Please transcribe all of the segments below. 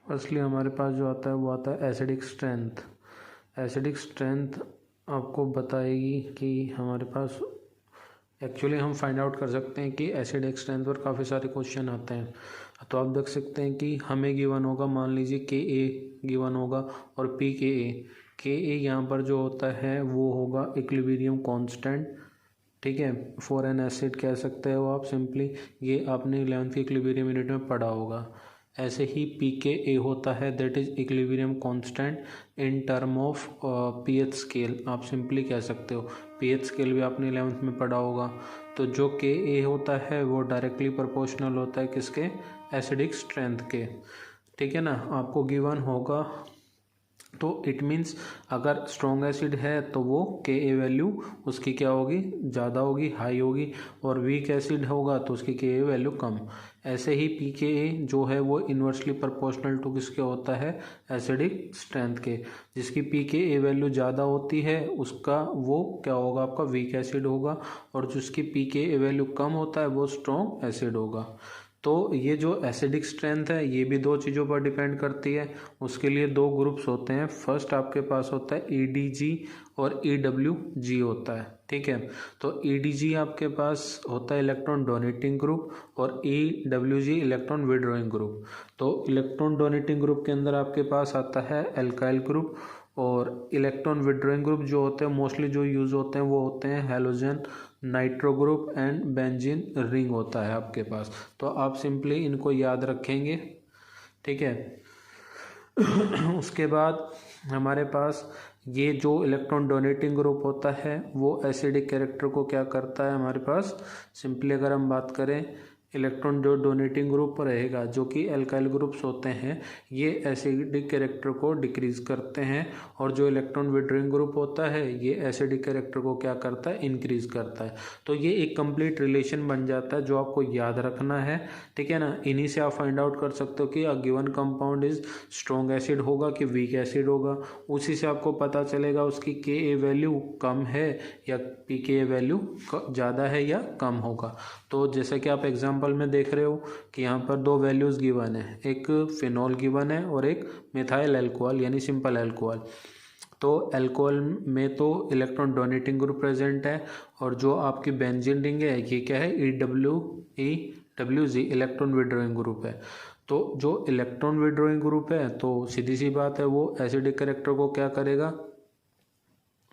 Firstly हमारे पास जो आता है वो आता है एसिडिक स्ट्रेंथ। एसिडिक स्ट्रेंथ आपको बताएगी कि हमारे पास एक्चुअली हम फाइंड आउट कर सकते हैं कि एसिडिक स्ट्रेंथ पर काफ़ी सारे क्वेश्चन आते हैं। तो आप देख सकते हैं कि हमें गिवन होगा, मान लीजिए के ए गिवन होगा और पी के ए यहाँ पर जो होता है वो होगा इक्विलिब्रियम कांस्टेंट। ठीक है, फॉर एन एसिड कह सकते हो आप सिंपली, ये आपने 11th की इक्विलिब्रियम यूनिट में पढ़ा होगा। ऐसे ही पी के ए होता है that is equilibrium constant in term of pH scale, आप सिंपली कह सकते हो। पीएच स्केल भी आपने 11th में पढ़ा होगा। तो जो के ए होता है वो डायरेक्टली प्रोपोर्शनल होता है किसके, एसिडिक स्ट्रेंथ के। ठीक है ना, आपको गिवन होगा। तो इट मीन्स अगर स्ट्रॉन्ग एसिड है तो वो के ए वैल्यू उसकी क्या होगी, ज़्यादा होगी, हाई होगी, और वीक एसिड होगा तो उसकी के ए वैल्यू कम। ऐसे ही पी के ए जो है वो इन्वर्सली प्रोपोर्शनल टू किसके होता है, एसिडिक स्ट्रेंथ के। जिसकी पी के ए वैल्यू ज़्यादा होती है उसका वो क्या होगा, आपका वीक एसिड होगा, और जिसकी पी के ए वैल्यू कम होता है वो स्ट्रॉन्ग एसिड होगा। तो ये जो एसिडिक स्ट्रेंथ है ये भी दो चीज़ों पर डिपेंड करती है। उसके लिए दो ग्रुप्स होते हैं। फर्स्ट आपके पास होता है EDG और EWG होता है। ठीक है, तो EDG आपके पास होता है इलेक्ट्रॉन डोनेटिंग ग्रुप और EWG इलेक्ट्रॉन विड्रॉइंग ग्रुप। तो इलेक्ट्रॉन डोनेटिंग ग्रुप के अंदर आपके पास आता है एल्काइल ग्रुप, और इलेक्ट्रॉन विड्रॉइंग ग्रुप जो होते हैं मोस्टली जो यूज़ होते हैं वो होते हैं halogen, nitro group and benzene ring होता है आपके पास। तो आप सिंपली इनको याद रखेंगे। ठीक है उसके बाद हमारे पास ये जो इलेक्ट्रॉन डोनेटिंग ग्रुप होता है वो एसिडिक कैरेक्टर को क्या करता है, हमारे पास सिंपली अगर हम बात करें इलेक्ट्रॉन जो डोनेटिंग ग्रुप रहेगा जो कि एल्काइल ग्रुप्स होते हैं ये एसिडिक कैरेक्टर को डिक्रीज करते हैं, और जो इलेक्ट्रॉन विड्रॉइंग ग्रुप होता है ये एसिडिक कैरेक्टर को क्या करता है, इंक्रीज करता है। तो ये एक कंप्लीट रिलेशन बन जाता है जो आपको याद रखना है। ठीक है ना, इन्हीं से आप फाइंड आउट कर सकते हो कि a given compound is strong acid होगा कि वीक एसिड होगा। उसी से आपको पता चलेगा उसकी के ए वैल्यू कम है या पी के ए वैल्यू ज़्यादा है या कम होगा। तो जैसे कि आप एग्जाम्पल में देख रहे हो कि यहाँ पर दो वैल्यूज़ गिवन है, एक फिनॉल गिवन है और एक मिथाइल अल्कोहल यानी सिंपल अल्कोहल। तो अल्कोहल में तो इलेक्ट्रॉन डोनेटिंग ग्रुप प्रेजेंट है, और जो आपकी बेंजीन रिंग है ये क्या है, EWG इलेक्ट्रॉन विड्रॉइंग ग्रुप है। तो जो इलेक्ट्रॉन विड्रॉइंग ग्रुप है तो सीधी सी बात है वो एसिडिक कैरेक्टर को क्या करेगा,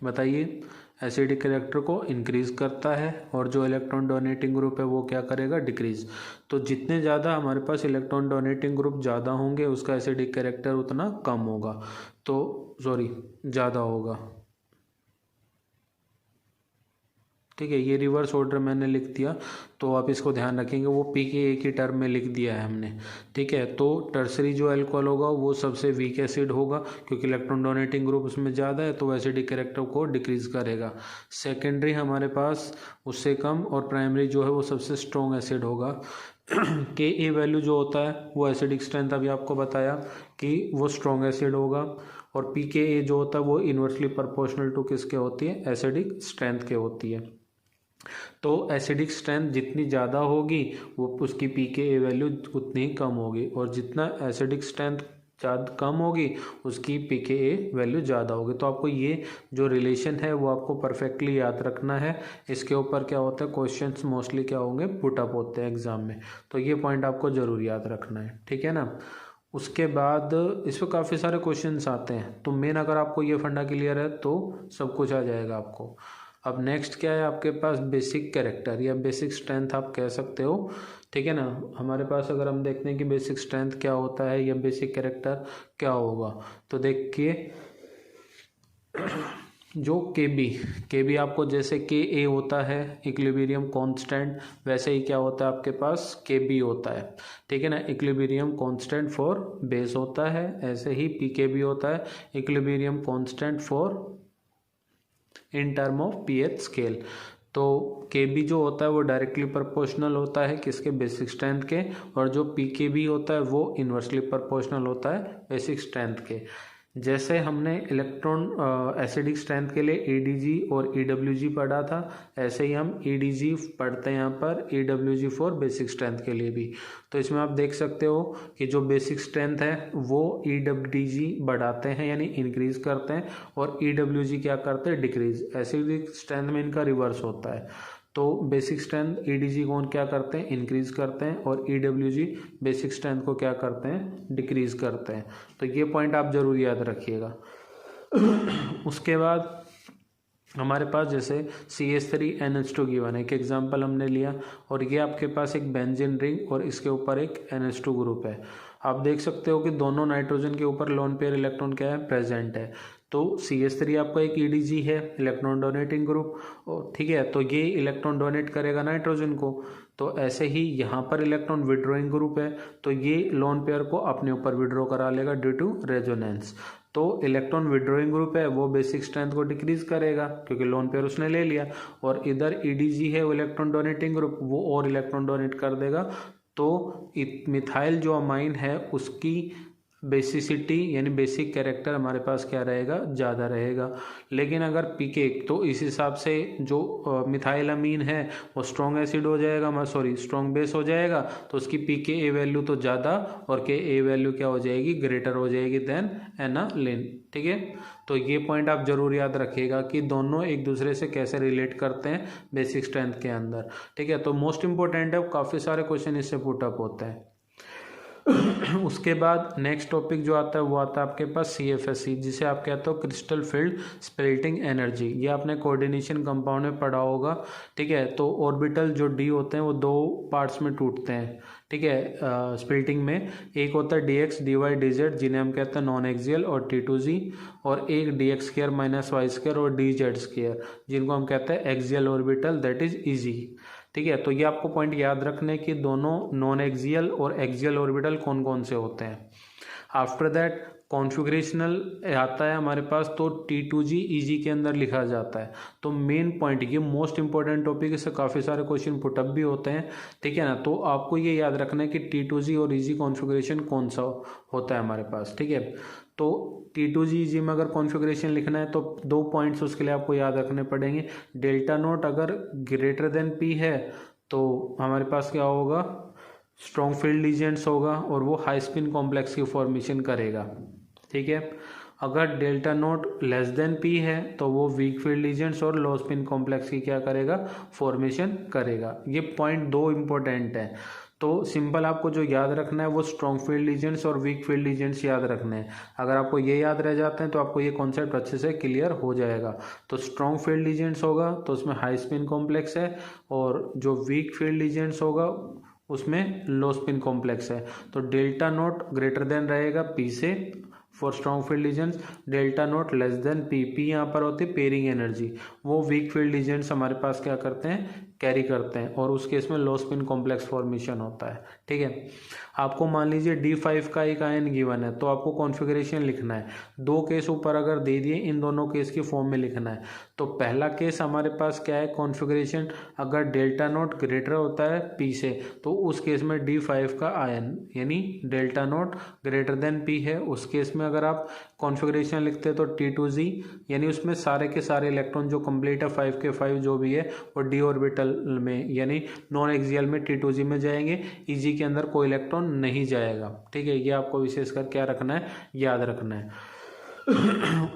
बताइए, एसिडिक कैरेक्टर को इंक्रीज करता है, और जो इलेक्ट्रॉन डोनेटिंग ग्रुप है वो क्या करेगा, डिक्रीज। तो जितने ज़्यादा हमारे पास इलेक्ट्रॉन डोनेटिंग ग्रुप ज़्यादा होंगे उसका एसिडिक कैरेक्टर उतना कम होगा, तो ज़्यादा होगा। ठीक है, ये रिवर्स ऑर्डर मैंने लिख दिया तो आप इसको ध्यान रखेंगे, वो पी के ए की टर्म में लिख दिया है हमने। ठीक है, तो टर्सरी जो अल्कोहल होगा वो सबसे वीक एसिड होगा क्योंकि इलेक्ट्रॉन डोनेटिंग ग्रुप उसमें ज़्यादा है तो एसिडिक कैरेक्टर को डिक्रीज करेगा। सेकेंडरी हमारे पास उससे कम, और प्राइमरी जो है वो सबसे स्ट्रॉन्ग एसिड होगा। के ए वैल्यू जो होता है वो एसिडिक स्ट्रेंथ अभी आपको बताया कि वो स्ट्रॉन्ग एसिड होगा, और पी के ए जो होता है वो इन्वर्सली प्रोपोर्शनल टू किसके होती है, एसिडिक स्ट्रेंथ के होती है। तो एसिडिक स्ट्रेंथ जितनी ज़्यादा होगी वो उसकी पी के ए वैल्यू उतनी ही कम होगी, और जितना एसिडिक स्ट्रेंथ ज़्यादा कम होगी उसकी पी के ए वैल्यू ज़्यादा होगी। तो आपको ये जो रिलेशन है वो आपको परफेक्टली याद रखना है। इसके ऊपर क्या होता है, क्वेश्चंस मोस्टली क्या होंगे, पुटअप होते हैं एग्जाम में, तो ये पॉइंट आपको ज़रूर याद रखना है। ठीक है ना, उसके बाद इस पर काफ़ी सारे क्वेश्चंस आते हैं, तो मेन अगर आपको ये फंडा क्लियर है तो सब कुछ आ जाएगा आपको। अब नेक्स्ट क्या है आपके पास, बेसिक कैरेक्टर या बेसिक स्ट्रेंथ आप कह सकते हो। ठीक है ना, हमारे पास अगर हम देखते हैं कि बेसिक स्ट्रेंथ क्या होता है या बेसिक कैरेक्टर क्या होगा, तो देखिए जो के बी आपको जैसे के ए होता है इक्विलिब्रियम कांस्टेंट, वैसे ही क्या होता है आपके पास के बी होता है। ठीक है ना, इक्विलिब्रियम कांस्टेंट फॉर बेस होता है, ऐसे ही पी के बी होता है equilibrium constant for in term of pH scale. तो के बी जो होता है वो डायरेक्टली प्रोपोर्शनल होता है किसके, बेसिक स्ट्रेंथ के, और जो पी के बी होता है वो इन्वर्सली प्रोपोर्शनल होता है बेसिक स्ट्रेंथ के। जैसे हमने इलेक्ट्रॉन एसिडिक स्ट्रेंथ के लिए एडीजी और ईडब्ल्यूजी पढ़ा था, ऐसे ही हम ईडीजी पढ़ते हैं यहाँ पर, ईडब्ल्यूजी फॉर बेसिक स्ट्रेंथ के लिए भी। तो इसमें आप देख सकते हो कि जो बेसिक स्ट्रेंथ है वो ईडब्ल्यूजी बढ़ाते हैं यानी इंक्रीज करते हैं, और ईडब्ल्यूजी क्या करते हैं, डिक्रीज। एसिडिक स्ट्रेंथ में इनका रिवर्स होता है। तो बेसिक स्ट्रेंथ ईडीजी को क्या करते हैं, इंक्रीज करते हैं, और ईडब्ल्यूजी बेसिक स्ट्रेंथ को क्या करते हैं, डिक्रीज करते हैं। तो ये पॉइंट आप जरूर याद रखिएगा। उसके बाद हमारे पास जैसे CH3NH2 गिवन है, एक एग्जांपल हमने लिया, और ये आपके पास एक बेंजीन रिंग और इसके ऊपर एक NH2 ग्रुप है। आप देख सकते हो कि दोनों नाइट्रोजन के ऊपर लोन पेयर इलेक्ट्रॉन क्या है, प्रेजेंट है। तो CH3 आपका एक EDG है, इलेक्ट्रॉन डोनेटिंग ग्रुप, ठीक है। तो ये इलेक्ट्रॉन डोनेट करेगा नाइट्रोजन को। तो ऐसे ही यहाँ पर इलेक्ट्रॉन विड्रॉइंग ग्रुप है, तो ये लोन पेयर को अपने ऊपर विड्रॉ करा लेगा ड्यू टू रेजोनेंस। तो इलेक्ट्रॉन विड्रॉइंग ग्रुप है वो बेसिक स्ट्रेंथ को डिक्रीज करेगा क्योंकि लोन पेयर उसने ले लिया, और इधर EDG है वो इलेक्ट्रॉन डोनेटिंग ग्रुप, वो और इलेक्ट्रॉन डोनेट कर देगा। तो मिथाइल जो अमाइन है उसकी बेसिसिटी यानी बेसिक कैरेक्टर हमारे पास क्या रहेगा, ज़्यादा रहेगा। लेकिन अगर पीके, तो इस हिसाब से जो मिथाइल अमीन है वो स्ट्रॉन्ग एसिड हो जाएगा, स्ट्रॉन्ग बेस हो जाएगा, तो उसकी पीके ए वैल्यू तो ज़्यादा और के ए वैल्यू क्या हो जाएगी, ग्रेटर हो जाएगी देन एनालिन, ठीक है। तो ये पॉइंट आप जरूर याद रखिएगा कि दोनों एक दूसरे से कैसे रिलेट करते हैं बेसिक स्ट्रेंथ के अंदर, ठीक है। तो मोस्ट इंपॉर्टेंट है, काफ़ी सारे क्वेश्चन इससे पुटअप होते हैं। उसके बाद नेक्स्ट टॉपिक जो आता है वो आता है आपके पास CFSE, जिसे आप कहते हो क्रिस्टल फील्ड स्पेल्टिंग एनर्जी। ये आपने कोऑर्डिनेशन कंपाउंड में पढ़ा होगा, ठीक है। तो ऑर्बिटल जो D होते हैं वो दो पार्ट्स में टूटते हैं, ठीक है, स्प्लिटिंग में। एक होता है dx dy dz जिन्हें हम कहते हैं नॉन एक्सियल और T2Z, और एक dx² - y² और dz² जिनको हम कहते हैं axial orbital, that is EG, ठीक है। तो ये आपको पॉइंट याद रखने कि दोनों नॉन एक्सियल और एक्सियल ऑर्बिटल कौन कौन से होते हैं। आफ्टर दैट कॉन्फ़िगरेशनल आता है हमारे पास, तो T2G EG के अंदर लिखा जाता है। तो मेन पॉइंट, ये मोस्ट इंपॉर्टेंट टॉपिक, इससे काफ़ी सारे क्वेश्चन पुटअप भी होते हैं, ठीक है ना। तो आपको ये याद रखना है कि T2G और EG कॉन्फ़िगरेशन कौन सा होता है हमारे पास, ठीक है। तो T2G EG में अगर कॉन्फ़िगरेशन लिखना है तो दो पॉइंट्स उसके लिए आपको याद रखने पड़ेंगे। डेल्टा नोट अगर ग्रेटर देन P है तो हमारे पास क्या होगा, स्ट्रॉन्ग फील्ड लीजेंड्स होगा और वो हाई स्पिन कॉम्प्लेक्स की फॉर्मेशन करेगा, ठीक है। अगर delta naught less than P है तो वो वीक फील्ड लीजेंड्स और लो स्पिन कॉम्प्लेक्स की क्या करेगा, फॉर्मेशन करेगा। ये पॉइंट दो इंपॉर्टेंट है। तो सिंपल आपको जो याद रखना है वो स्ट्रॉन्ग फील्ड लीजेंड्स और वीक फील्ड लीजेंड्स याद रखने हैं। अगर आपको ये याद रह जाते हैं तो आपको ये कॉन्सेप्ट अच्छे से क्लियर हो जाएगा। तो स्ट्रॉन्ग फील्ड लीजेंड्स होगा तो उसमें हाई स्पिन कॉम्प्लेक्स है, और जो वीक फील्ड लीजेंड्स होगा उसमें लो स्पिन कॉम्प्लेक्स है। तो डेल्टा नोट ग्रेटर देन रहेगा P से for strong field legends, delta naught less than P यहाँ पर होती है पेयरिंग एनर्जी, वो वीक फील्ड लीजेंड्स हमारे पास क्या करते हैं, कैरी करते हैं, और उस केस में लो स्पिन कॉम्प्लेक्स फॉर्मेशन होता है, ठीक है। आपको मान लीजिए D5 का एक आयन गिवन है तो आपको कॉन्फ़िगरेशन लिखना है। दो केस ऊपर अगर दे दिए, इन दोनों केस की फॉर्म में लिखना है। तो पहला केस हमारे पास क्या है, कॉन्फ़िगरेशन अगर डेल्टा नोट ग्रेटर होता है P से तो उस केस में D5 का आयन यानी delta naught greater than P है, उस केस में अगर आप कॉन्फ़िगरेशन लिखते हैं तो T2Z यानी उसमें सारे के सारे इलेक्ट्रॉन जो कंप्लीट है 5 के 5 जो भी है वो D ऑर्बिटल में यानी नॉन एक्सियल में T2Z में जाएंगे, EG के अंदर कोई इलेक्ट्रॉन नहीं जाएगा, ठीक है। ये आपको विशेषकर क्या रखना है, याद रखना है।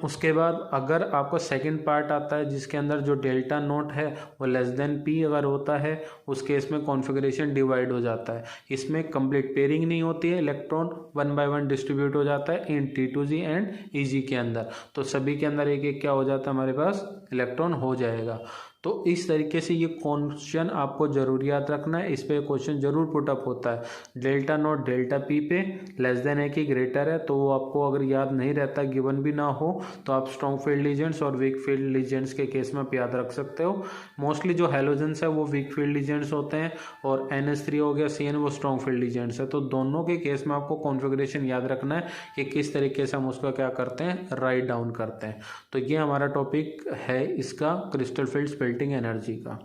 उसके बाद अगर आपका सेकंड पार्ट आता है जिसके अंदर जो डेल्टा नोट है वो लेस देन P अगर होता है, उस केस में कॉन्फ़िगरेशन डिवाइड हो जाता है। इसमें कंप्लीट पेयरिंग नहीं होती है, इलेक्ट्रॉन 1 बाय 1 डिस्ट्रीब्यूट हो जाता है इन T2Z एंड EG के अंदर। तो सभी के अंदर एक एक क्या हो जाता है, हमारे पास इलेक्ट्रॉन हो जाएगा। तो इस तरीके से ये क्वेश्चन आपको जरूर याद रखना है, इस पे क्वेश्चन जरूर पुटअप होता है। डेल्टा नोट डेल्टा P पे लेस देन है कि ग्रेटर है, तो वो आपको अगर याद नहीं रहता, गिवन भी ना हो, तो आप स्ट्रॉन्ग फील्ड लीजेंड्स और वीक फील्ड लीजेंड्स के केस में आप याद रख सकते हो। मोस्टली जो हैलोजेंस है वो वीक फील्ड लीजेंड्स होते हैं, और NH3 हो गया CN वो स्ट्रॉन्ग फील्ड लीजेंड्स है। तो दोनों के केस में आपको कॉन्फ़िगरेशन याद रखना है कि किस तरीके से हम उसका क्या करते हैं, राइट डाउन करते हैं। तो ये हमारा टॉपिक है इसका क्रिस्टल फील्ड स्पेल्टिंग एनर्जी का।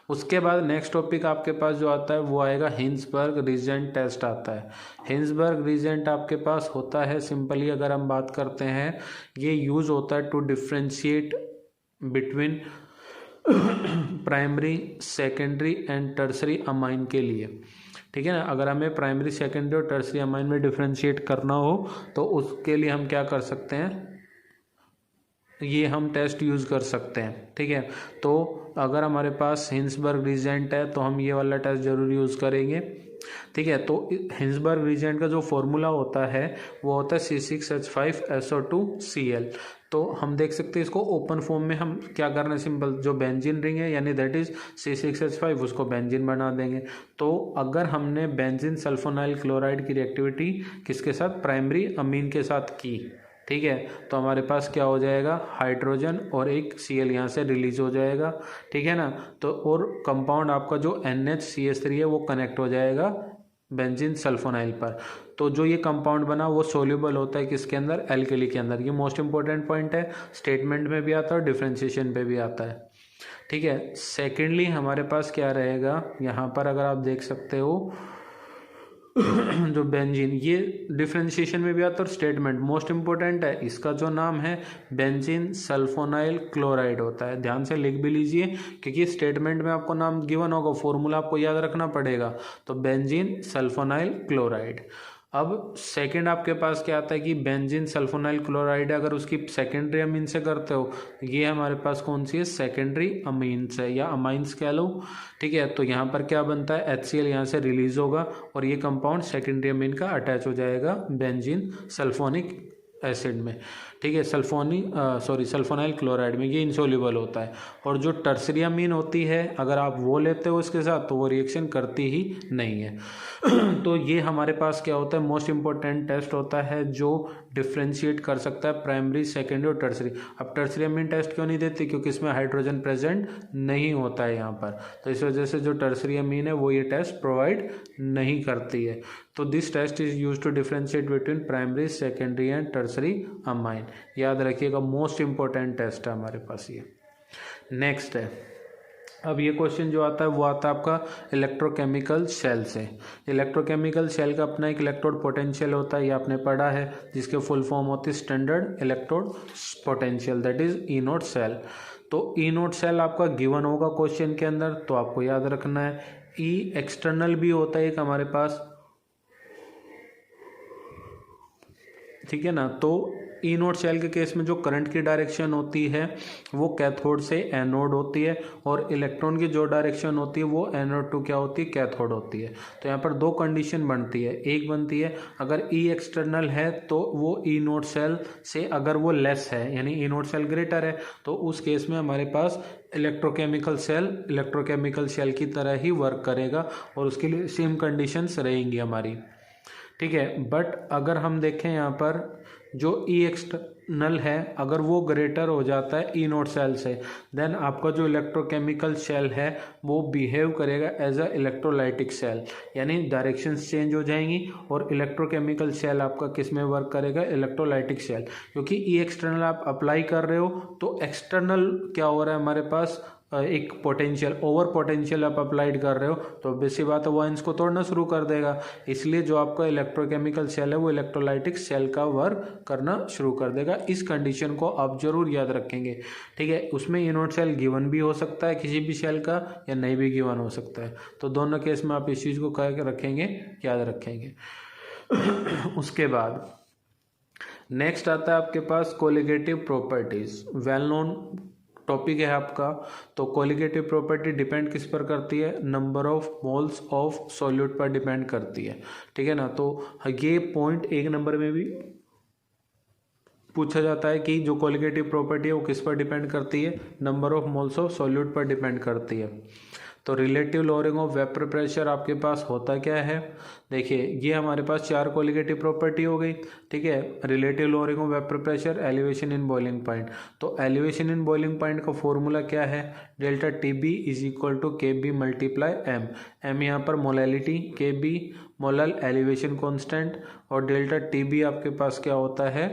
उसके बाद नेक्स्ट टॉपिक आपके पास जो आता है वो आएगा हिंसबर्ग रीजेंट टेस्ट आता है। हिंसबर्ग रीजेंट आपके पास होता है सिंपली अगर हम बात करते हैं, ये यूज होता है to differentiate between primary secondary and tertiary amine के लिए, ठीक है ना। अगर हमें प्राइमरी सेकेंडरी और टर्सरी अमाइन में डिफ्रेंशिएट करना हो तो उसके लिए हम क्या कर सकते हैं, ये हम टेस्ट यूज़ कर सकते हैं, ठीक है। तो अगर हमारे पास हिंसबर्ग रीजेंट है तो हम ये वाला टेस्ट ज़रूर यूज़ करेंगे, ठीक है। तो हिंसबर्ग रीजेंट का जो फॉर्मूला होता है वो होता है C6H5SO2Cl। तो हम देख सकते हैं इसको ओपन फॉर्म में हम क्या करना है, सिंपल जो बेंजीन रिंग है यानी दैट इज C6H5 उसको बेंजीन बना देंगे। तो अगर हमने बेंजीन सल्फोनाइल क्लोराइड की रिएक्टिविटी किसके साथ, प्राइमरी अमीन के साथ की, ठीक है, तो हमारे पास क्या हो जाएगा, हाइड्रोजन और एक Cl यहाँ से रिलीज हो जाएगा, ठीक है ना। तो और कंपाउंड आपका जो NHCH3 है वो कनेक्ट हो जाएगा बेंजीन सल्फोनाइल पर। तो जो ये कंपाउंड बना वो सोल्यूबल होता है किसके अंदर, एल्कली के अंदर। ये मोस्ट इंपॉर्टेंट पॉइंट है, स्टेटमेंट में भी आता है और डिफ्रेंशिएशन पे भी आता है, ठीक है। सेकेंडली हमारे पास क्या रहेगा, यहाँ पर अगर आप देख सकते हो जो बेंजीन, ये डिफ्रेंशिएशन में भी आता है और स्टेटमेंट मोस्ट इंपॉर्टेंट है, इसका जो नाम है बेंजीन सल्फोनाइल क्लोराइड होता है। ध्यान से लिख भी लीजिए क्योंकि स्टेटमेंट में आपको नाम गिवन होगा, फॉर्मूला आपको याद रखना पड़ेगा। तो बेंजीन सल्फोनाइल क्लोराइड। अब सेकंड आपके पास क्या आता है कि बेंजीन सल्फोनाइल क्लोराइड अगर उसकी सेकेंडरी अमीन से करते हो, ये हमारे पास कौन सी है, सेकेंडरी अमीन्स है या अमाइंस कह लो, ठीक है। तो यहाँ पर क्या बनता है, HCl यहाँ से रिलीज होगा और ये कंपाउंड सेकेंडरी अमीन का अटैच हो जाएगा बेंजीन सल्फोनिक एसिड में, ठीक है, सल्फोनाइल क्लोराइड में, ये इंसोल्यूबल होता है। और जो टर्सरी अमीन होती है अगर आप वो लेते हो इसके साथ तो वो रिएक्शन करती ही नहीं है। तो ये हमारे पास क्या होता है, मोस्ट इंपॉर्टेंट टेस्ट होता है जो डिफ्रेंशिएट कर सकता है प्राइमरी सेकेंडरी और टर्सरी। अब टर्सरी अमीन टेस्ट क्यों नहीं देती, क्योंकि इसमें हाइड्रोजन प्रेजेंट नहीं होता है यहाँ पर, तो इस वजह से जो टर्सरी अमीन है वो ये टेस्ट प्रोवाइड नहीं करती है। तो this test is use to differentiate between primary secondary and tertiary amine. याद रखिएगा मोस्ट इंपॉर्टेंट टेस्ट है हमारे पास ये। नेक्स्ट है, अब ये क्वेश्चन जो आता है वो आता है आपका इलेक्ट्रोकेमिकल शेल से। इलेक्ट्रोकेमिकल शेल का अपना एक इलेक्ट्रोड पोटेंशियल होता है, ये आपने पढ़ा है, जिसके फुल फॉर्म होती है standard electrode potential, that is E naught cell. तो ई नोट सेल आपका गिवन होगा क्वेश्चन के अंदर, तो आपको याद रखना है। ई एक्सटर्नल भी होता है एक हमारे पास, ठीक है ना। तो ई नोट सेल के केस में जो करंट की डायरेक्शन होती है वो कैथोड से एनोड होती है और इलेक्ट्रॉन की जो डायरेक्शन होती है वो एनोड टू क्या होती है, कैथोड होती है। तो यहाँ पर दो कंडीशन बनती है, एक बनती है अगर ई एक्सटर्नल है तो वो ई नोट सेल से अगर वो लेस है यानी ई नोट सेल ग्रेटर है तो उस केस में हमारे पास इलेक्ट्रोकेमिकल शेल की तरह ही वर्क करेगा और उसके लिए सेम कंडीशंस रहेंगी हमारी, ठीक है। बट अगर हम देखें यहाँ पर जो ई एक्सटर्नल है अगर वो ग्रेटर हो जाता है ई नोट सेल से, देन आपका जो इलेक्ट्रोकेमिकल शेल है वो बिहेव करेगा एज अ इलेक्ट्रोलाइटिक सेल, यानी डायरेक्शंस चेंज हो जाएंगी और इलेक्ट्रोकेमिकल शेल आपका किस में वर्क करेगा, इलेक्ट्रोलाइटिक सेल। क्योंकि ई एक्सटर्नल आप अप्लाई कर रहे हो तो एक्सटर्नल क्या हो रहा है हमारे पास, एक पोटेंशियल ओवर पोटेंशियल आप अप्लाइड कर रहे हो तो बेसिक बात है वो आयंस को तोड़ना शुरू कर देगा। इसलिए जो आपका इलेक्ट्रोकेमिकल सेल है वो इलेक्ट्रोलाइटिक सेल का वर्क करना शुरू कर देगा। इस कंडीशन को आप जरूर याद रखेंगे, ठीक है। उसमें ई नोट सेल गिवन भी हो सकता है किसी भी सेल का या नहीं भी गिवन हो सकता है, तो दोनों केस में आप इस चीज़ को क्या रखेंगे, याद रखेंगे। उसके बाद नेक्स्ट आता है आपके पास colligative properties, well known topic है आपका। तो कोलिगेटिव प्रॉपर्टी डिपेंड किस पर करती है, number of moles of solute पर डिपेंड करती है, ठीक है ना। तो ये पॉइंट एक नंबर में भी पूछा जाता है कि जो कोलिगेटिव प्रॉपर्टी है वो किस पर डिपेंड करती है, number of moles of solute पर डिपेंड करती है। तो relative lowering of vapour pressure आपके पास होता क्या है, देखिए ये हमारे पास चार कोलिगेटिव प्रॉपर्टी हो गई, ठीक है। Relative lowering of vapour pressure, elevation in boiling point. तो एलिवेशन इन बॉइलिंग पॉइंट का फॉर्मूला क्या है, delta TB is equal to KB multiply M। M यहाँ पर molality, KB molal elevation constant और डेल्टा TB आपके पास क्या होता है,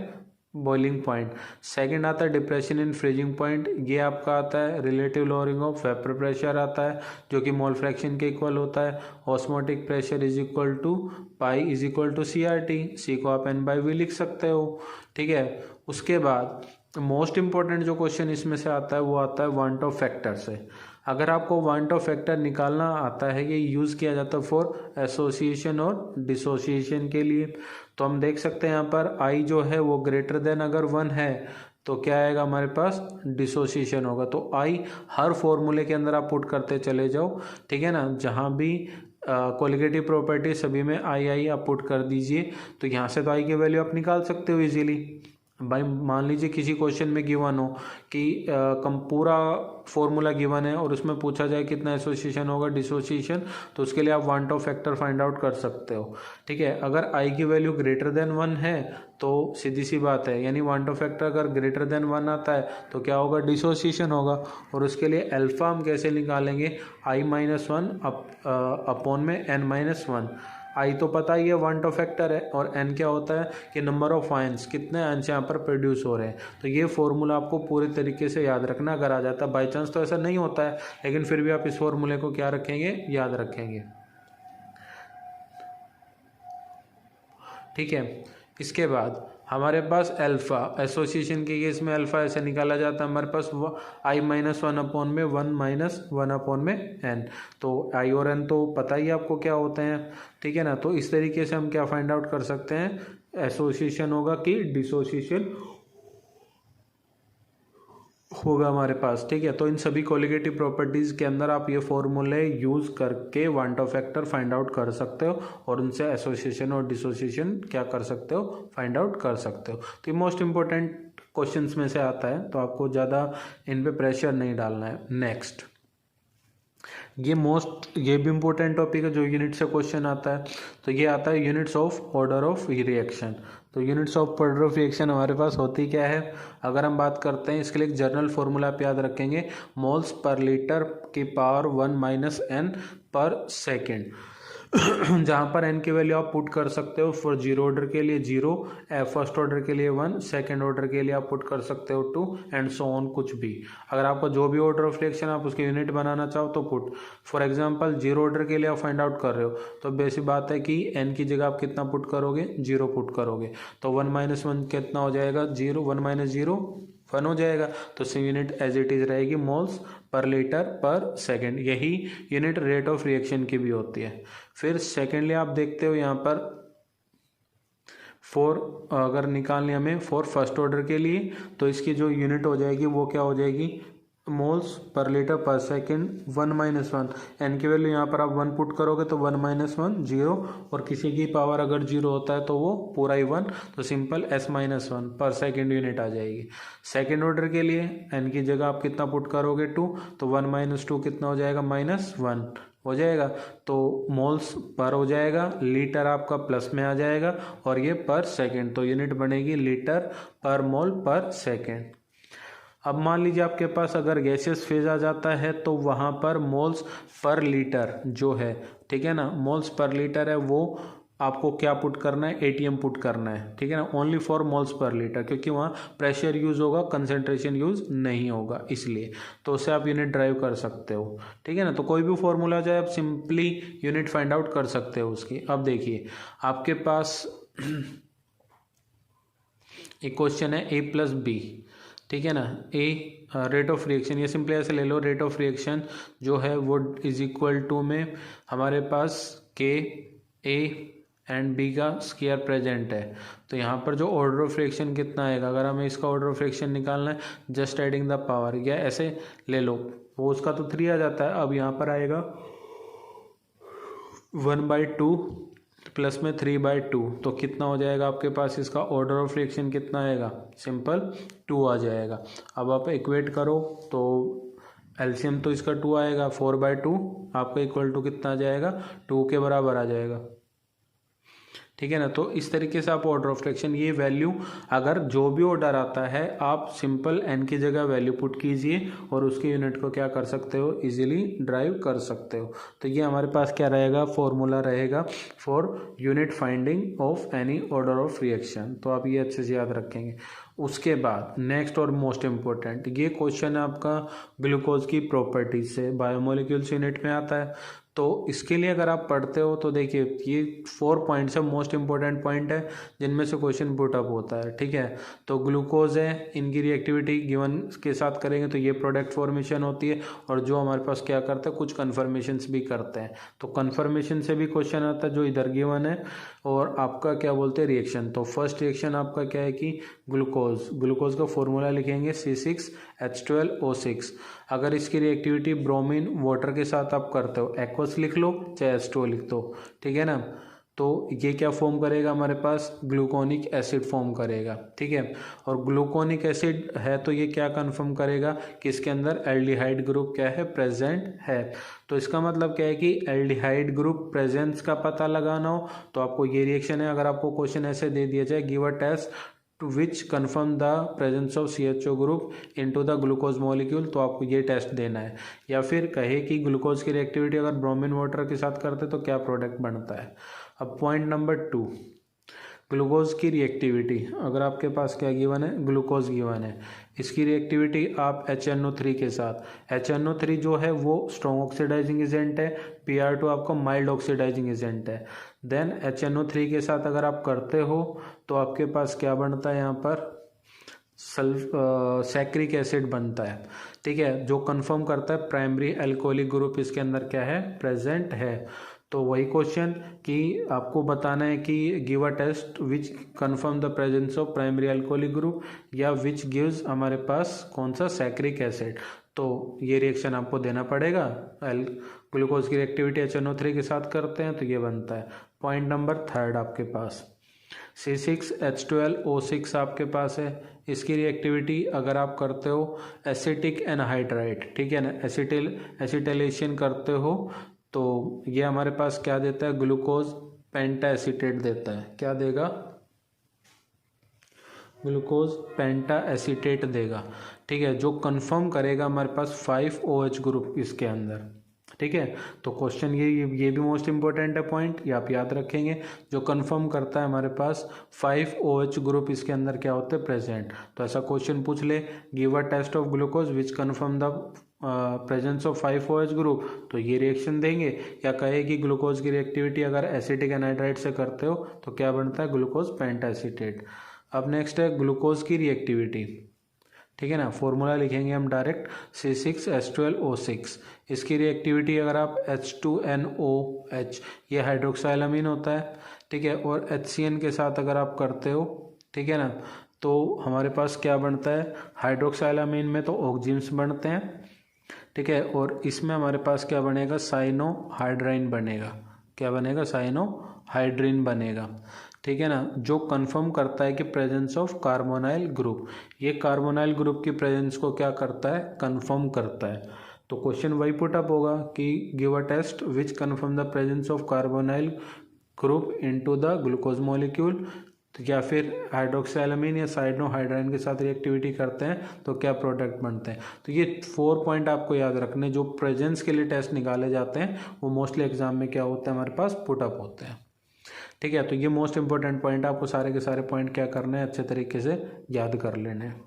बॉइलिंग पॉइंट। सेकंड आता है डिप्रेशन इन फ्रीजिंग पॉइंट, ये आपका आता है relative lowering of vapour pressure आता है जो कि मोल फ्रैक्शन के इक्वल होता है। Osmotic pressure is equal to pi is equal to CRT, C को आप N/V लिख सकते हो, ठीक है। उसके बाद मोस्ट इंपॉर्टेंट जो क्वेश्चन इसमें से आता है वो आता है वांट ऑफ फैक्टर से। अगर आपको वांट ऑफ फैक्टर निकालना आता है, ये यूज़ किया जाता है फॉर एसोसिएशन और डिसोसिएशन के लिए। तो हम देख सकते हैं यहाँ पर आई जो है वो ग्रेटर देन अगर 1 है तो क्या आएगा हमारे पास, डिसोसिएशन होगा। तो आई हर फॉर्मूले के अंदर आप पुट करते चले जाओ, ठीक है ना। जहाँ भी कोलिगेटिव प्रॉपर्टी सभी में आई आप पुट कर दीजिए, तो यहाँ से तो आई की वैल्यू आप निकाल सकते हो इजीली। भाई मान लीजिए किसी क्वेश्चन में गिवन हो कि पूरा फॉर्मूला गिवन है और उसमें पूछा जाए कितना एसोसिएशन होगा डिसोसिएशन, तो उसके लिए आप want of factor find out कर सकते हो, ठीक है। अगर आई की वैल्यू ग्रेटर देन 1 है तो सीधी सी बात है, यानी वांट ऑफ फैक्टर अगर ग्रेटर देन 1 आता है तो क्या होगा, डिसोसिएशन होगा। और उसके लिए अल्फा हम कैसे निकालेंगे, I-1 अपॉन में N-1। आई तो पता ही है वांट ऑफ फैक्टर है, और एन क्या होता है कि नंबर ऑफ आयंस, कितने आयंस यहाँ पर प्रोड्यूस हो रहे हैं। तो ये फॉर्मूला आपको पूरे तरीके से याद रखना अगर आ जाता है। बाई चांस तो ऐसा नहीं होता है, लेकिन फिर भी आप इस फॉर्मूले को क्या रखेंगे, याद रखेंगे, ठीक है। इसके बाद हमारे पास अल्फ़ा, एसोसिएशन के केस में अल्फ़ा ऐसे निकाला जाता है हमारे पास I-1 अपॉन में 1 अपॉन में n। तो आई और n तो पता ही आपको क्या होते हैं, ठीक है ना। तो इस तरीके से हम क्या फाइंड आउट कर सकते हैं, एसोसिएशन होगा कि डिसोसिएशन होगा हमारे पास, ठीक है। तो इन सभी कोलिगेटिव प्रॉपर्टीज़ के अंदर आप ये फॉर्मूले यूज़ करके want of factor find out कर सकते हो और उनसे एसोसिएशन और डिसोसिएशन क्या कर सकते हो, फाइंड आउट कर सकते हो। तो ये मोस्ट इंपॉर्टेंट क्वेश्चंस में से आता है, तो आपको ज़्यादा इन पे प्रेशर नहीं डालना है। नेक्स्ट, ये भी इम्पोर्टेंट टॉपिक है जो यूनिट से क्वेश्चन आता है। तो ये आता है units of order of reaction. तो units of order of reaction हमारे पास होती क्या है, अगर हम बात करते हैं इसके लिए एक जनरल फॉर्मूला आप याद रखेंगे, मोल्स पर लीटर की पावर 1 - n पर सेकेंड। जहाँ पर n की वैल्यू आप पुट कर सकते हो फॉर जीरो ऑर्डर के लिए 0, फर्स्ट ऑर्डर के लिए 1, सेकंड ऑर्डर के लिए आप पुट कर सकते हो 2 एंड सो ऑन, कुछ भी। अगर आपको जो भी ऑर्डर ऑफ रिएक्शन आप उसकी यूनिट बनाना चाहो तो put. For example zero order के लिए आप फाइंड आउट कर रहे हो तो बेसिक बात है कि n की जगह आप कितना पुट करोगे, 0 पुट करोगे। तो 1 - 1 कितना हो जाएगा, 0, 1 - 0 1 हो जाएगा। तो same unit as it is रहेगी, moles per litre per second. यही यूनिट रेट ऑफ रिएक्शन की भी होती है। फिर सेकेंडली आप देखते हो यहाँ पर अगर निकालनी हमें फॉर फर्स्ट ऑर्डर के लिए, तो इसकी जो यूनिट हो जाएगी वो क्या हो जाएगी, moles per litre per second 1 - 1। N की वैल्यू यहाँ पर आप 1 पुट करोगे तो 1 - 1 0, और किसी की पावर अगर 0 होता है तो वो पूरा ही 1, तो सिंपल S - 1 पर सेकेंड यूनिट आ जाएगी। सेकेंड ऑर्डर के लिए एन की जगह आप कितना पुट करोगे 2, तो 1 - 2 कितना हो जाएगा, -1 हो जाएगा। तो मोल्स पर हो जाएगा, लीटर आपका प्लस में आ जाएगा और ये पर सेकेंड, तो यूनिट बनेगी लीटर पर मोल पर सेकेंड। अब मान लीजिए आपके पास अगर गैसियस फेज आ जाता है तो वहाँ पर मोल्स पर लीटर जो है, ठीक है ना, मोल्स पर लीटर है वो आपको क्या पुट करना है, ATM पुट करना है, ठीक है ना, only for moles per litre, क्योंकि वहाँ प्रेशर यूज़ होगा, कंसंट्रेशन यूज़ नहीं होगा, इसलिए। तो उससे आप यूनिट ड्राइव कर सकते हो, ठीक है ना। तो कोई भी फॉर्मूला जाए आप सिंपली यूनिट फाइंड आउट कर सकते हो उसकी। अब देखिए आपके पास एक क्वेश्चन है A + B, ठीक है ना। ए रेट ऑफ रिएक्शन, ये सिंपली ऐसे ले लो, रेट ऑफ रिएक्शन जो है वो इज इक्वल टू में हमारे पास के ए एंड बी का स्क्वायर प्रेजेंट है। तो यहाँ पर जो ऑर्डर ऑफ रिएक्शन कितना आएगा, अगर हमें इसका ऑर्डर ऑफ रिएक्शन निकालना है, जस्ट एडिंग द पावर, या ऐसे ले लो, वो उसका तो 3 आ जाता है। अब यहाँ पर आएगा 1/2 प्लस में 3/2, तो कितना हो जाएगा आपके पास, इसका ऑर्डर ऑफ रिएक्शन कितना आएगा, सिंपल 2 आ जाएगा। अब आप इक्वेट करो तो एलसीएम तो इसका 2 आएगा, 4/2 आपका इक्वल टू कितना आ जाएगा, 2 के बराबर आ जाएगा, ठीक है ना। तो इस तरीके से आप ऑर्डर ऑफ रिएक्शन, ये वैल्यू अगर जो भी ऑर्डर आता है आप सिंपल n की जगह वैल्यू पुट कीजिए और उसकी यूनिट को क्या कर सकते हो, इजीली ड्राइव कर सकते हो। तो ये हमारे पास क्या रहेगा, फॉर्मूला रहेगा for unit finding of any order of reaction. तो आप ये अच्छे से याद रखेंगे। उसके बाद नेक्स्ट और मोस्ट इम्पोर्टेंट ये क्वेश्चन है आपका ग्लूकोज की प्रॉपर्टीज से, बायोमोलिक्यूल्स यूनिट में आता है। तो इसके लिए अगर आप पढ़ते हो तो देखिए ये 4 पॉइंट्स है, मोस्ट इंपॉर्टेंट पॉइंट है जिनमें से क्वेश्चन पुट अप होता है, ठीक है। तो ग्लूकोज है, इनकी रिएक्टिविटी गिवन के साथ करेंगे तो ये प्रोडक्ट फॉर्मेशन होती है, और जो हमारे पास क्या करता है कुछ कन्फर्मेशंस भी करते हैं। तो कन्फर्मेशन से भी क्वेश्चन आता है जो इधर गिवन है, और आपका क्या बोलते हैं रिएक्शन। तो फर्स्ट रिएक्शन आपका क्या है कि ग्लूकोज का फॉर्मूला लिखेंगे C6H12O6। अगर इसकी रिएक्टिविटी ब्रोमीन वाटर के साथ आप करते हो, एक्वस लिख लो चाहे H2O लिख दो, ठीक है ना। तो ये क्या फॉर्म करेगा हमारे पास, ग्लूकोनिक एसिड फॉर्म करेगा, ठीक है। और ग्लूकोनिक एसिड है तो ये क्या कंफर्म करेगा कि इसके अंदर एल्डिहाइड ग्रुप क्या है, प्रेजेंट है। तो इसका मतलब क्या है कि एल्डिहाइड ग्रुप प्रेजेंस का पता लगाना हो तो आपको ये रिएक्शन है। अगर आपको क्वेश्चन ऐसे दे दिया जाए, give a test to which confirm the presence of CHO group into the glucose molecule, तो आपको ये टेस्ट देना है। या फिर कहे कि ग्लूकोज की रिएक्टिविटी अगर ब्रोमीन वाटर के साथ करते तो क्या प्रोडक्ट बनता है। अब पॉइंट नंबर 2, ग्लूकोज की रिएक्टिविटी। अगर आपके पास क्या गिवन है, ग्लूकोज गिवन है, इसकी रिएक्टिविटी आप HNO3 के साथ, HNO3 जो है वो स्ट्रॉन्ग ऑक्सीडाइजिंग एजेंट है, Pr2 आपका माइल्ड ऑक्सीडाइजिंग एजेंट है। देन HNO3 के साथ अगर आप करते हो तो आपके पास क्या बनता है, यहाँ पर सैक्रिक एसिड बनता है, ठीक है, जो कंफर्म करता है प्राइमरी अल्कोहलिक ग्रुप इसके अंदर क्या है, प्रेजेंट है। तो वही क्वेश्चन कि आपको बताना है कि give a test which confirm the presence of primary alcoholic group या विच गिव्स हमारे पास कौन सा, सैक्रिक एसिड। तो ये रिएक्शन आपको देना पड़ेगा। ग्लूकोज की रिएक्टिविटी HNO3 के साथ करते हैं तो ये बनता है। पॉइंट नंबर 3 आपके पास C6H12O6 आपके पास है, इसकी रिएक्टिविटी अगर आप करते हो एसिटिक एनहाइड्राइड, ठीक है ना, एसिटिलेशन करते हो तो ये हमारे पास क्या देता है, ग्लूकोज पेंटा एसीटेट देता है। क्या देगा, ग्लूकोज पेंटा एसीटेट देगा, ठीक है, जो कंफर्म करेगा हमारे पास 5OH ग्रुप इसके अंदर, ठीक है। तो क्वेश्चन ये भी मोस्ट इंपॉर्टेंट है पॉइंट, ये आप याद रखेंगे, जो कंफर्म करता है हमारे पास 5OH ग्रुप इसके अंदर क्या होते हैं, प्रेजेंट। तो ऐसा क्वेश्चन पूछ ले, give a test of glucose which confirm the presence of 5OH group, तो ये रिएक्शन देंगे। या कहे कि ग्लूकोज की रिएक्टिविटी अगर एसिटिक एनहाइड्राइड से करते हो तो क्या बनता है, ग्लूकोज पेंटा एसीटेट। अब नेक्स्ट है ग्लूकोज की रिएक्टिविटी, ठीक है ना, फॉर्मूला लिखेंगे हम डायरेक्ट C6H12O6। इसकी रिएक्टिविटी अगर आप H2NOH, ये हाइड्रोक्साइलामीन होता है, ठीक है, और HCN के साथ अगर आप करते हो, ठीक है ना, तो हमारे पास क्या बनता है, हाइड्रोक्साइलामीन में तो ऑक्जिन्स बनते हैं, ठीक है, और इसमें हमारे पास क्या बनेगा, साइनोहाइड्राइन बनेगा। क्या बनेगा, साइनोहाइड्रिन बनेगा, ठीक है ना, जो कंफर्म करता है कि प्रेजेंस ऑफ कार्बोनाइल ग्रुप, ये कार्बोनाइल ग्रुप की प्रेजेंस को क्या करता है, कंफर्म करता है। तो क्वेश्चन वही पुट अप होगा कि give a test which confirm the presence of carbonyl group into the glucose molecule, या फिर हाइड्रोक्साइलामीन या साइनोहाइड्राइन के साथ रिएक्टिविटी करते हैं तो क्या प्रोडक्ट बनते हैं। तो ये 4 पॉइंट आपको याद रखने, जो प्रेजेंस के लिए टेस्ट निकाले जाते हैं वो मोस्टली एग्जाम में क्या होता है, हमारे पास पुट अप होते हैं, ठीक है। तो ये मोस्ट इंपॉर्टेंट पॉइंट, आपको सारे के सारे पॉइंट क्या करने हैं, अच्छे तरीके से याद कर लेने हैं।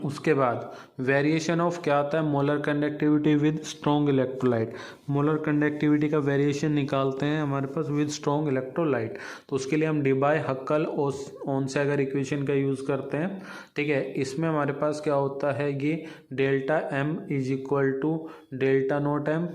उसके बाद वेरिएशन ऑफ क्या आता है, molar conductivity with strong electrolyte. Molar conductivity का वेरिएशन निकालते हैं हमारे पास विद स्ट्रॉन्ग इलेक्ट्रोलाइट। तो उसके लिए हम डिबाय-हक्कल ओनसैगर इक्वेशन का यूज़ करते हैं, ठीक है। इसमें हमारे पास क्या होता है, ये delta M is equal to delta naught M,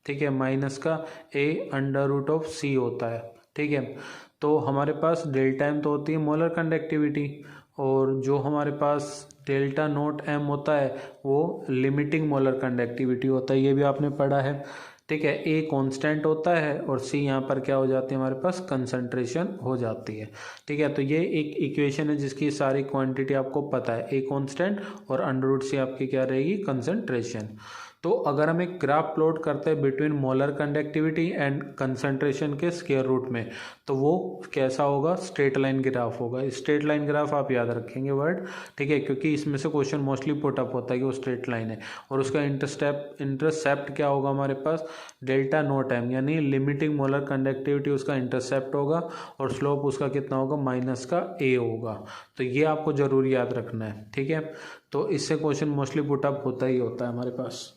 ठीक है, माइनस का A√C होता है, ठीक है। तो हमारे पास डेल्टा M तो होती है मोलर कंडक्टिविटी, और जो हमारे पास डेल्टा नोट M होता है वो लिमिटिंग मोलर कंडक्टिविटी होता है, ये भी आपने पढ़ा है, ठीक है। A कांस्टेंट होता है और C यहाँ पर क्या हो जाती है, हमारे पास कंसंट्रेशन हो जाती है, ठीक है। तो ये एक इक्वेशन है जिसकी सारी क्वांटिटी आपको पता है, A कांस्टेंट और √C आपकी क्या रहेगी, कंसंट्रेशन। तो अगर हम एक ग्राफ प्लॉट करते हैं between molar conductivity and concentration के स्क्वायर रूट में, तो वो कैसा होगा, स्ट्रेट लाइन ग्राफ होगा। स्ट्रेट लाइन ग्राफ आप याद रखेंगे वर्ड, ठीक है, क्योंकि इसमें से क्वेश्चन मोस्टली पुट अप होता है कि वो स्ट्रेट लाइन है और उसका इंटरसेप्ट क्या होगा हमारे पास, डेल्टा नॉट एम, यानी लिमिटिंग मोलर कंडक्टिविटी उसका इंटरसेप्ट होगा और स्लोप उसका कितना होगा, माइनस का ए होगा। तो ये आपको जरूर याद रखना है, ठीक है। तो इससे क्वेश्चन मोस्टली पुट अप होता ही होता है हमारे पास,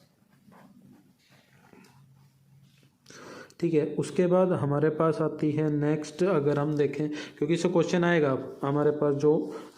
ठीक है। उसके बाद हमारे पास आती है नेक्स्ट, अगर हम देखें, क्योंकि इससे क्वेश्चन आएगा हमारे पास जो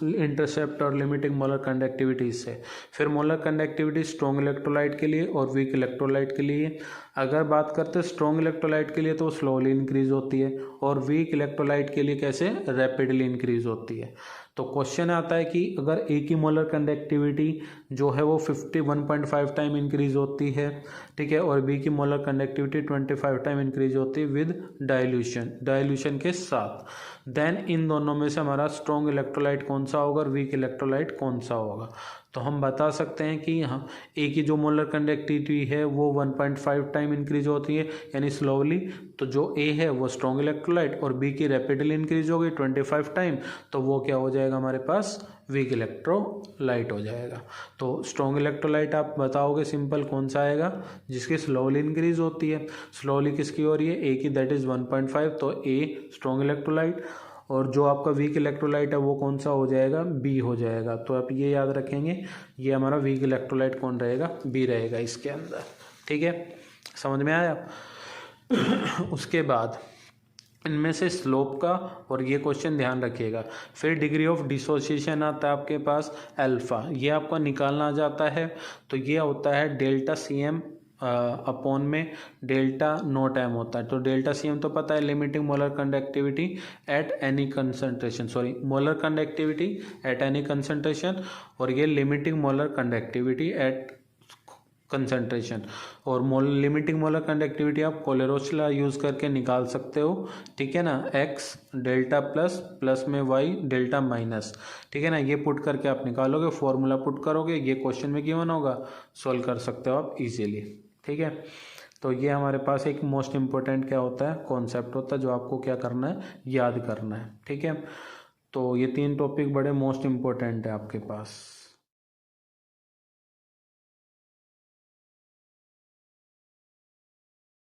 इंटरसेप्ट और लिमिटिंग मोलर कंडक्टिविटी से, फिर मोलर कंडक्टिविटी स्ट्रॉन्ग इलेक्ट्रोलाइट के लिए और वीक इलेक्ट्रोलाइट के लिए। अगर बात करते हैं स्ट्रॉन्ग इलेक्ट्रोलाइट के लिए तो स्लोली इंक्रीज होती है और वीक इलेक्ट्रोलाइट के लिए कैसे, रैपिडली इंक्रीज होती है। तो क्वेश्चन आता है कि अगर ए की मोलर कंडक्टिविटी जो है वो 51.5 टाइम इंक्रीज होती है, ठीक है, और बी की मोलर कंडक्टिविटी 25 टाइम इंक्रीज होती है विद डाइल्यूशन के साथ, देन इन दोनों में से हमारा स्ट्रॉन्ग इलेक्ट्रोलाइट कौन सा होगा और वीक इलेक्ट्रोलाइट कौन सा होगा। तो हम बता सकते हैं कि हाँ, ए की जो मोलर कंडक्टिविटी है वो 1.5 टाइम इंक्रीज होती है यानी स्लोली, तो जो ए है वो स्ट्रॉन्ग इलेक्ट्रोलाइट, और बी की रैपिडली इंक्रीज होगी 25 टाइम, तो वो क्या हो जाएगा हमारे पास, वीक इलेक्ट्रोलाइट हो जाएगा। तो स्ट्रॉन्ग इलेक्ट्रोलाइट आप बताओगे सिंपल कौन सा आएगा, जिसकी स्लोली इंक्रीज होती है। स्लोली किसकी हो रही है, ए की, दैट इज 1.5, तो ए स्ट्रॉन्ग इलेक्ट्रोलाइट, और जो आपका वीक इलेक्ट्रोलाइट है वो कौन सा हो जाएगा, बी हो जाएगा। तो आप ये याद रखेंगे, ये हमारा वीक इलेक्ट्रोलाइट कौन रहेगा, बी रहेगा इसके अंदर, ठीक है, समझ में आया। उसके बाद इनमें से स्लोप का, और ये क्वेश्चन ध्यान रखिएगा, फिर डिग्री ऑफ डिसोसिएशन आता है आपके पास अल्फा, ये आपको निकालना आ जाता है। तो ये होता है डेल्टा सी एम अपॉन में डेल्टा नॉट एम होता है। तो डेल्टा सी एम तो पता है, limiting molar conductivity at any concentration, molar conductivity at any concentration, और ये limiting molar conductivity eight concentration. और लिमिटिंग मोलर कंडक्टिविटी आप कोलेरोस लॉ यूज़ करके निकाल सकते हो, ठीक है ना, x डेल्टा प्लस में y डेल्टा माइनस, ठीक है ना, ये पुट करके आप निकालोगे, फॉर्मूला पुट करोगे, ये क्वेश्चन में गिवन होगा, सॉल्व कर सकते हो आप इजीली, ठीक है। तो ये हमारे पास एक मोस्ट इंपॉर्टेंट क्या होता है, कॉन्सेप्ट होता है जो आपको क्या करना है, याद करना है, ठीक है। तो ये 3 टॉपिक बड़े मोस्ट इंपॉर्टेंट है आपके पास।